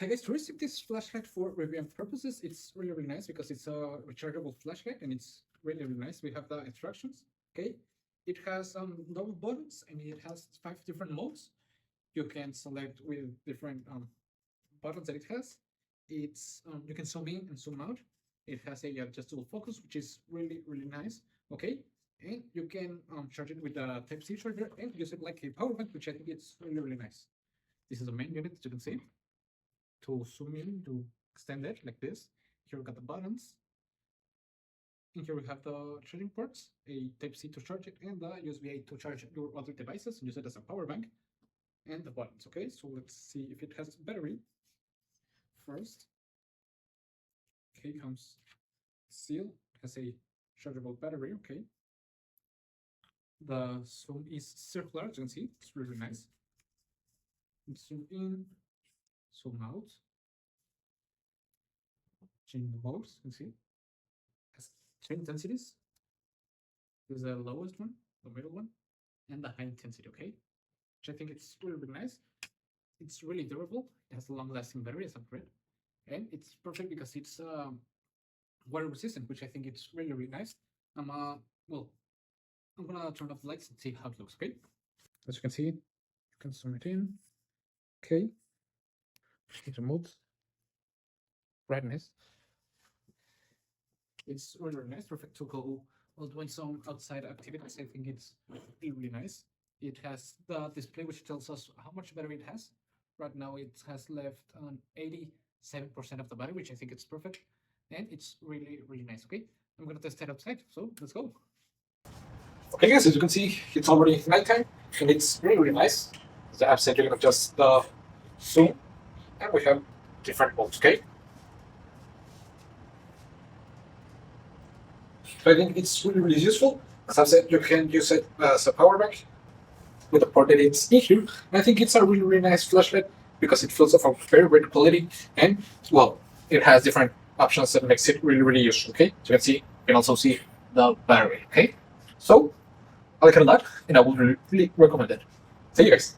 Hi guys, to receive this flashlight for reviewing purposes, it's really nice because it's a rechargeable flashlight and it's really nice. We have the instructions. Okay, it has double buttons and it has 5 different modes. You can select with different buttons that it has. It's you can zoom in and zoom out. It has a adjustable focus, which is really nice. Okay, and you can charge it with a Type-C charger and use it like a power bank, which I think it's really nice. This is the main unit, as you can see. To zoom in, to extend it like this. Here we got the buttons. And here we have the charging ports, a Type-C to charge it, and the USB-A to charge your other devices and use it as a power bank. And the buttons, okay? So let's see if it has battery first. Okay, comes seal, has a chargeable battery, okay. The zoom is circular, as you can see, it's really nice. And zoom in, zoom out, change the modes, you can see. Has 3 intensities. This is the lowest one, the middle one, and the high intensity, okay? Which I think it's really nice. It's really durable. It has a long-lasting battery as upgrade, and it's perfect because it's water resistant, which I think it's really nice. Well, I'm gonna turn off the lights and see how it looks. Okay, as you can see, you can zoom it in. Okay, it removes brightness. It's really nice, perfect to go while doing some outside activities. I think it's really nice. It has the display which tells us how much battery it has. Right now it has left on 87% of the battery, which I think it's perfect. And it's really nice, okay? I'm gonna test it outside, so let's go. Okay guys, as you can see, it's already nighttime and it's really nice. As I have said, you can adjust the zoom and we have different modes, okay? So I think it's really useful. As I've said, you can use it as a power bank with the port that it's in here. And I think it's a really nice flashlight because it feels of a very great quality and, well, it has different options that makes it really useful, okay? So you can see, you can also see the battery, okay? So, I like it a lot and I would really recommend it. See you guys.